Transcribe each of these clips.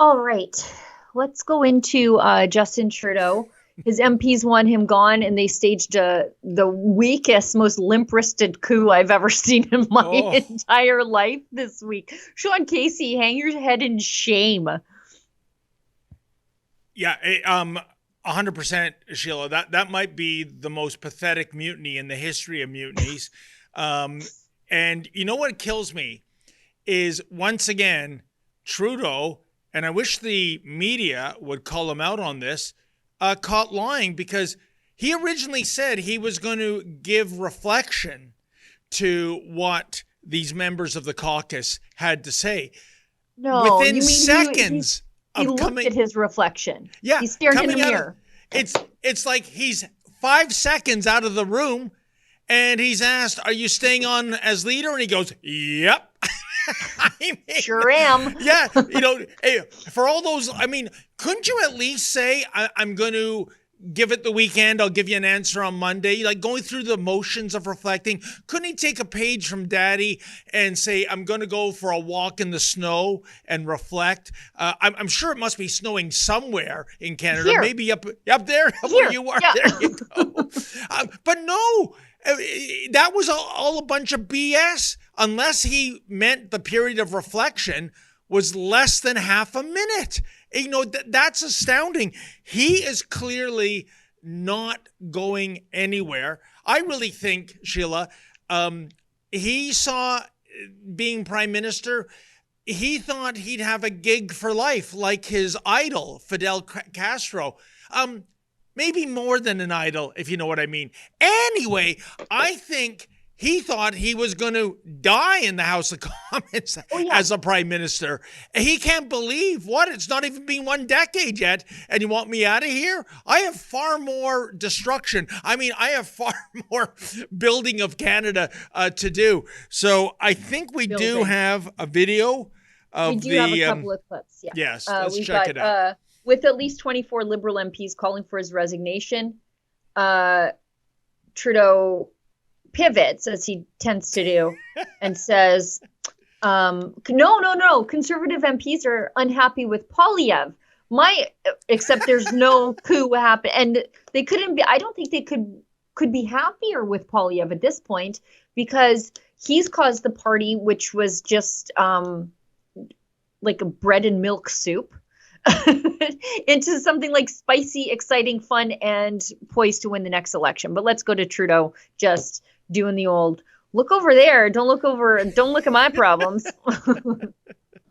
All right, let's go into Justin Trudeau. His MPs want him gone, and they staged the weakest, most limp-wristed coup I've ever seen in my Oh, entire life this week. Sean Casey, hang your head in shame. yeah, 100%, Sheila. That might be the most pathetic mutiny in the history of mutinies. Um, and you know what kills me is once again Trudeau, and I wish the media would call him out on this, caught lying because he originally said he was going to give reflection to what these members of the caucus had to say No, within you mean seconds he of looked coming. at his reflection. Yeah, He stared in the coming out of mirror. it's like he's 5 seconds out of the room and he's asked, "Are you staying on as leader?" And he goes, "Yep." I mean, Sure am. yeah, hey, for all those, I mean, couldn't you at least say, I'm going to give it the weekend. I'll give you an answer on Monday. Like going through the motions of reflecting. Couldn't he take a page from Daddy and say, I'm going to go for a walk in the snow and reflect? I'm sure it must be snowing somewhere in Canada. Here, Maybe up there where here, you are. yeah. There you go. But no, that was all a bunch of BS. Unless he meant the period of reflection was less than half a minute. That's astounding. He is clearly not going anywhere. I really think, Sheila, he saw being prime minister, he thought he'd have a gig for life like his idol, Fidel Castro. Maybe more than an idol, if you know what I mean. Anyway, I think he thought he was going to die in the House of Commons Oh yeah. as a prime minister. He can't believe what? It's not even been 1 decade yet, and you want me out of here? I have far more destruction. I mean, I have far more building of Canada to do. So I think we do Building. have a video We of do have a the. couple of clips. Yeah. Yes, let's We've check got it out. with at least 24 Liberal MPs calling for his resignation. Uh, Trudeau pivots, as he tends to do, and says, no. Conservative MPs are unhappy with Polyev. Except there's no coup happen. And they couldn't be, I don't think they could be happier with Polyev at this point because he's caused the party, which was just like a bread and milk soup, into something like spicy, exciting, fun, and poised to win the next election. But let's go to Trudeau just doing the old look over there, don't look at my problems.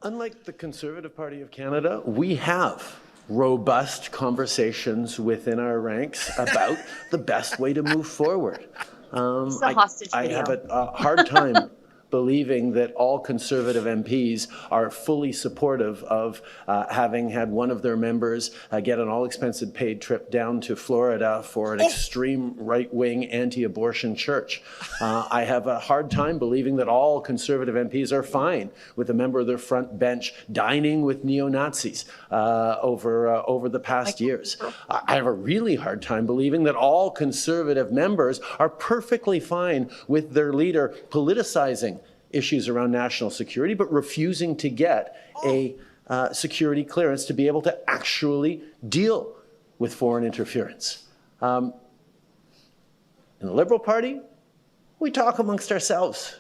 Unlike the Conservative Party of Canada, we have robust conversations within our ranks about the best way to move forward. This is a hostage I video. have a hard time believing that all Conservative MPs are fully supportive of having had one of their members get an all-expenses paid trip down to Florida for an extreme right-wing anti-abortion church. I have a hard time believing that all Conservative MPs are fine with a member of their front bench dining with neo-Nazis over the past years. I have a really hard time believing that all Conservative members are perfectly fine with their leader politicizing issues around national security, but refusing to get a security clearance to be able to actually deal with foreign interference. In the Liberal Party, we talk amongst ourselves.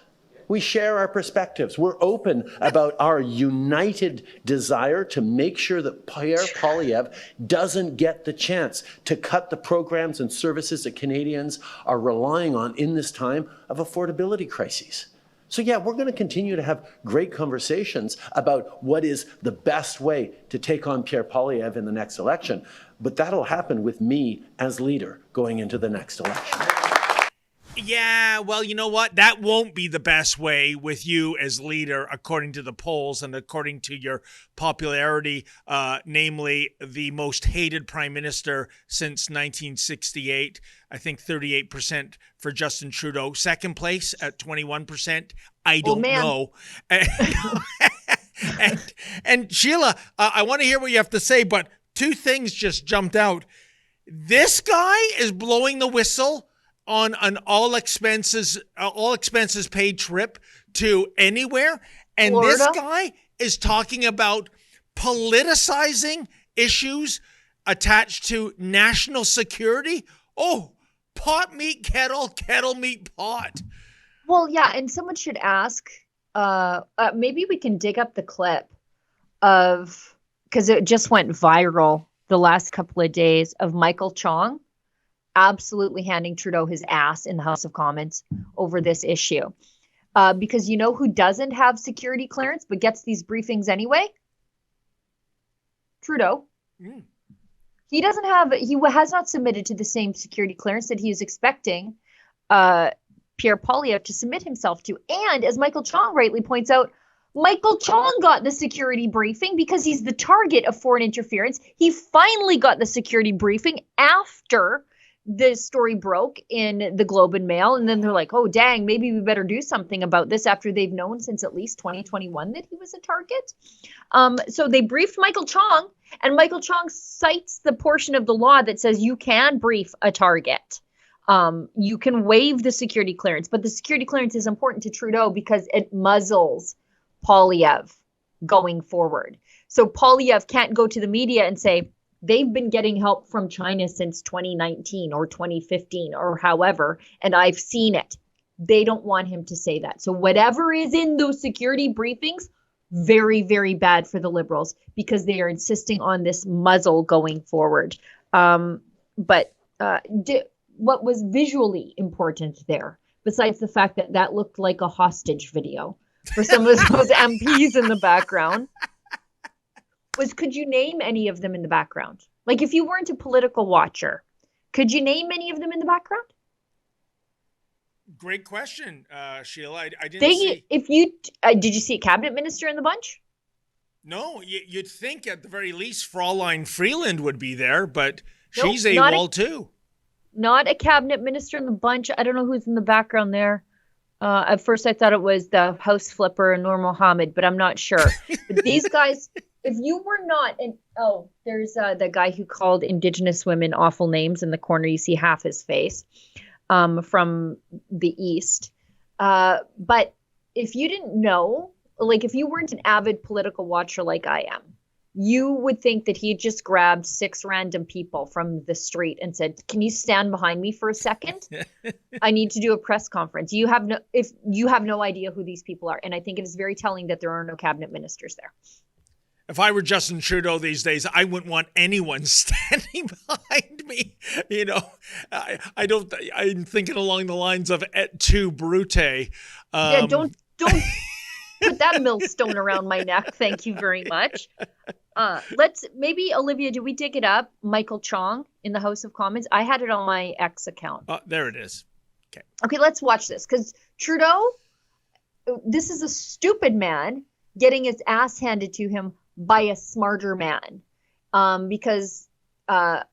We share our perspectives. We're open about our united desire to make sure that Pierre Poilievre doesn't get the chance to cut the programs and services that Canadians are relying on in this time of affordability crises. So yeah, we're going to continue to have great conversations about what is the best way to take on Pierre Poilievre in the next election, but that'll happen with me as leader going into the next election. Yeah, well, you know what? That won't be the best way with you as leader, according to the polls and according to your popularity, namely the most hated prime minister since 1968. I think 38% for Justin Trudeau. Second place at 21%. I don't know. And Sheila, I want to hear what you have to say, but two things just jumped out. This guy is blowing the whistle on an all expenses paid trip to anywhere. And Florida? This guy is talking about politicizing issues attached to national security. Oh, pot meet kettle, kettle meet pot. Well, yeah, and someone should ask, maybe we can dig up the clip of, because it just went viral the last couple of days, of Michael Chong absolutely handing Trudeau his ass in the House of Commons over this issue. Because you know who doesn't have security clearance but gets these briefings anyway? Trudeau. Mm. He has not submitted to the same security clearance that he is expecting Pierre Poilievre to submit himself to. And as Michael Chong rightly points out, Michael Chong got the security briefing because he's the target of foreign interference. He finally got the security briefing after the story broke in the Globe and Mail. And then they're like, oh, dang, maybe we better do something about this, after they've known since at least 2021 that he was a target. So they briefed Michael Chong, and Michael Chong cites the portion of the law that says you can brief a target. You can waive the security clearance, but the security clearance is important to Trudeau because it muzzles Poilievre going forward. So Poilievre can't go to the media and say, they've been getting help from China since 2019 or 2015 or however, and I've seen it. They don't want him to say that. So whatever is in those security briefings, very, very bad for the Liberals because they are insisting on this muzzle going forward. But what was visually important there, besides the fact that that looked like a hostage video for some of those MPs in the background, was, could you name any of them in the background? Like, if you weren't a political watcher, could you name any of them in the background? Great question, Sheila. I didn't see. If you did you see a cabinet minister in the bunch? No, you'd think at the very least Fraulein Freeland would be there, but Nope, she's AWOL too. Not a cabinet minister in the bunch. I don't know who's in the background there. At first, I thought it was the house flipper, Noor Mohammed, but I'm not sure. But these guys, if you were not, there's the guy who called Indigenous women awful names in the corner. You see half his face from the East. But if you didn't know, like if you weren't an avid political watcher like I am, you would think that he just grabbed 6 random people from the street and said, can you stand behind me for a second? I need to do a press conference. You have no idea who these people are. And I think it is very telling that there are no cabinet ministers there. If I were Justin Trudeau these days, I wouldn't want anyone standing behind me. You know, I'm thinking along the lines of et tu, Brute. Yeah, don't put that millstone around my neck. Thank you very much. Maybe, Olivia, do we dig it up? Michael Chong in the House of Commons. I had it on my X account. There it is. Okay, let's watch this. Because Trudeau, this is a stupid man getting his ass handed to him by a smarter man. Because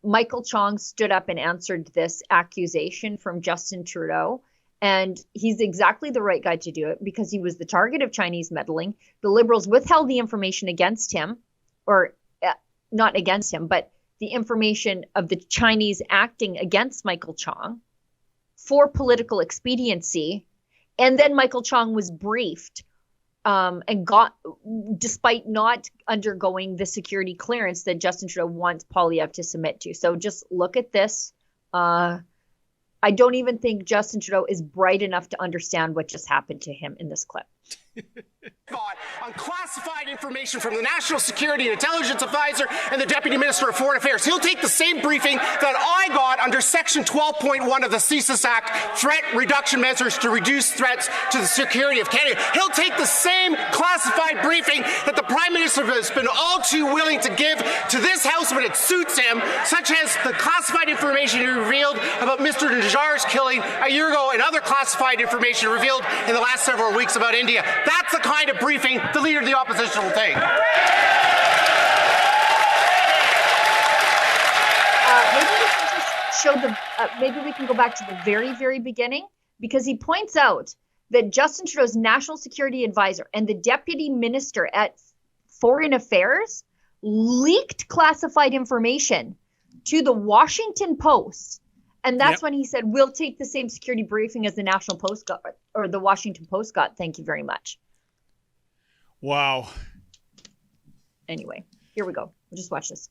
Michael Chong stood up and answered this accusation from Justin Trudeau. And he's exactly the right guy to do it because he was the target of Chinese meddling. The Liberals withheld the information against him, or not against him, but the information of the Chinese acting against Michael Chong for political expediency. And then Michael Chong was briefed and got, despite not undergoing the security clearance that Justin Trudeau wants Poilievre to submit to. So just look at this. I don't even think Justin Trudeau is bright enough to understand what just happened to him in this clip. Got on classified information from the National Security and Intelligence Advisor and the Deputy Minister of Foreign Affairs. He'll take the same briefing that I got under Section 12.1 of the CSIS Act, threat reduction measures to reduce threats to the security of Canada. He'll take the same classified briefing that the Prime Minister has been all too willing to give to this House when it suits him, such as the classified information he revealed about Mr. Najjar's killing a year ago and other classified information revealed in the last several weeks about India. That's the kind of briefing the Leader of the Opposition will take. Maybe we can just show maybe we can go back to the very, very beginning, because he points out that Justin Trudeau's National Security Advisor and the Deputy Minister at Foreign Affairs leaked classified information to the Washington Post. And that's when he said, we'll take the same security briefing as the National Post got, or the Washington Post got. Thank you very much. Wow. Anyway, here we go. We'll just watch this.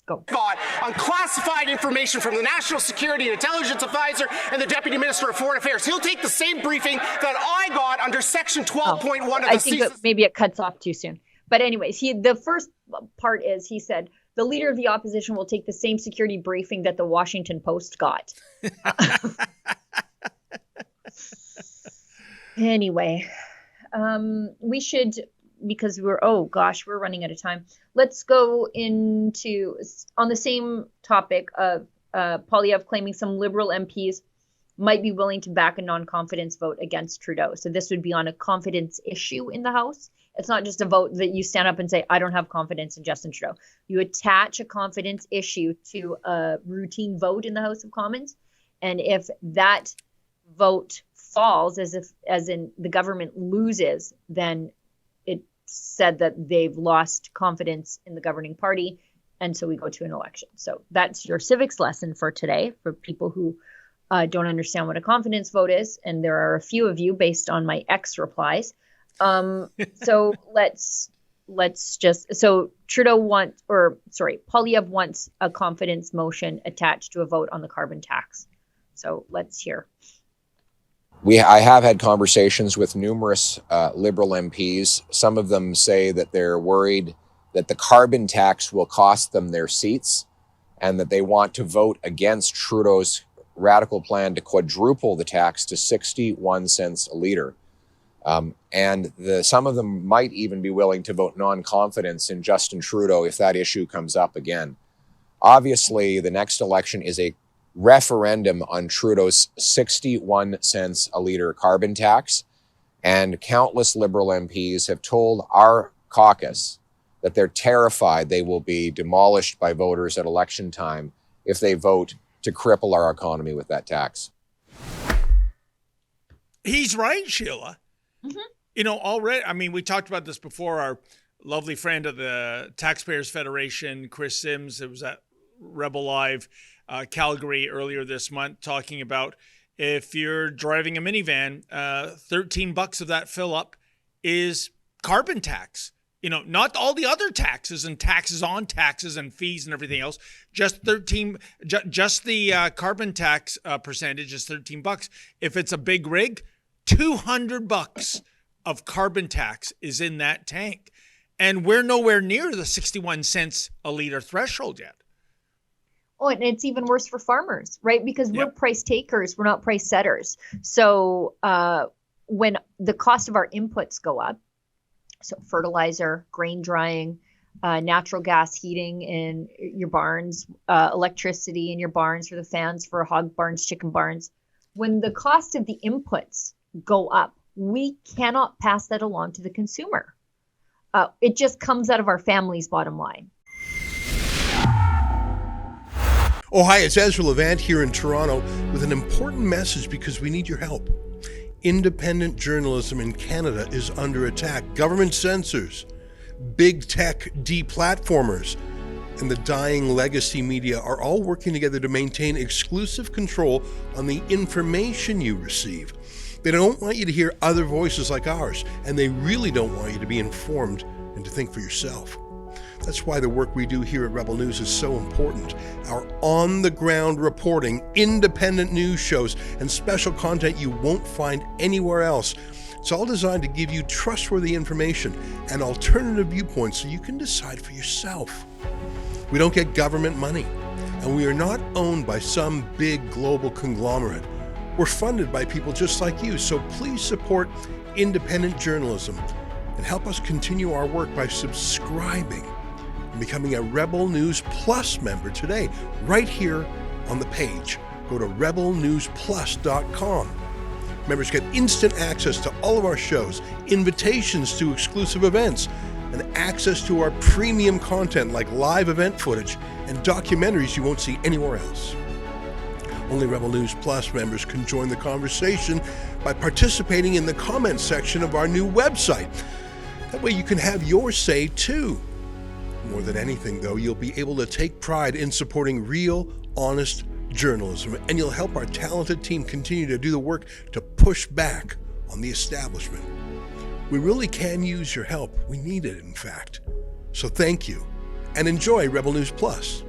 Go. Got unclassified information from the National Security and Intelligence Advisor and the Deputy Minister of Foreign Affairs. He'll take the same briefing that I got under Section 12.1 of the I think that maybe it cuts off too soon. But anyways, the first part is he said, the leader of the opposition will take the same security briefing that the Washington Post got. Anyway, we should, because we're running out of time. Let's go into, on the same topic of Poilievre claiming some Liberal MPs might be willing to back a non-confidence vote against Trudeau. So this would be on a confidence issue in the House. It's not just a vote that you stand up and say, I don't have confidence in Justin Trudeau. You attach a confidence issue to a routine vote in the House of Commons. And if that vote falls, as in the government loses, then it said that they've lost confidence in the governing party. And so we go to an election. So that's your civics lesson for today for people who don't understand what a confidence vote is. And there are a few of you based on my X replies. So Poilievre wants a confidence motion attached to a vote on the carbon tax. So let's hear. I have had conversations with numerous Liberal MPs. Some of them say that they're worried that the carbon tax will cost them their seats and that they want to vote against Trudeau's radical plan to quadruple the tax to 61 cents a litre. Some of them might even be willing to vote non-confidence in Justin Trudeau if that issue comes up again. Obviously, the next election is a referendum on Trudeau's 61 cents a litre carbon tax, and countless Liberal MPs have told our caucus that they're terrified they will be demolished by voters at election time if they vote to cripple our economy with that tax. He's right, Sheila. Mm-hmm. You know, already, I mean, we talked about this before. Our lovely friend of the Taxpayers Federation, Chris Sims, it was at Rebel Live Calgary earlier this month, talking about if you're driving a minivan, $13 of that fill up is carbon tax. You know, not all the other taxes and taxes on taxes and fees and everything else. Just the carbon tax percentage is $13. If it's a big rig, $200 of carbon tax is in that tank. And we're nowhere near the 61 cents a litre threshold yet. Oh, and it's even worse for farmers, right? Because we're price takers, we're not price setters. So when the cost of our inputs go up, so fertilizer, grain drying, natural gas heating in your barns, electricity in your barns for the fans, for hog barns, chicken barns, when the cost of the inputs go up, we cannot pass that along to the consumer. It just comes out of our family's bottom line. Oh, hi, it's Ezra Levant here in Toronto with an important message because we need your help. Independent journalism in Canada is under attack. Government censors, big tech deplatformers, and the dying legacy media are all working together to maintain exclusive control on the information you receive. They don't want you to hear other voices like ours, and they really don't want you to be informed and to think for yourself. That's why the work we do here at Rebel News is so important. Our on-the-ground reporting, independent news shows, and special content you won't find anywhere else. It's all designed to give you trustworthy information and alternative viewpoints so you can decide for yourself. We don't get government money, and we are not owned by some big global conglomerate. We're funded by people just like you, so please support independent journalism and help us continue our work by subscribing and becoming a Rebel News Plus member today, right here on the page. Go to rebelnewsplus.com. Members get instant access to all of our shows, invitations to exclusive events, and access to our premium content like live event footage and documentaries you won't see anywhere else. Only Rebel News Plus members can join the conversation by participating in the comments section of our new website. That way you can have your say too. More than anything, though, you'll be able to take pride in supporting real, honest journalism, and you'll help our talented team continue to do the work to push back on the establishment. We really can use your help. We need it, in fact. So thank you, and enjoy Rebel News Plus.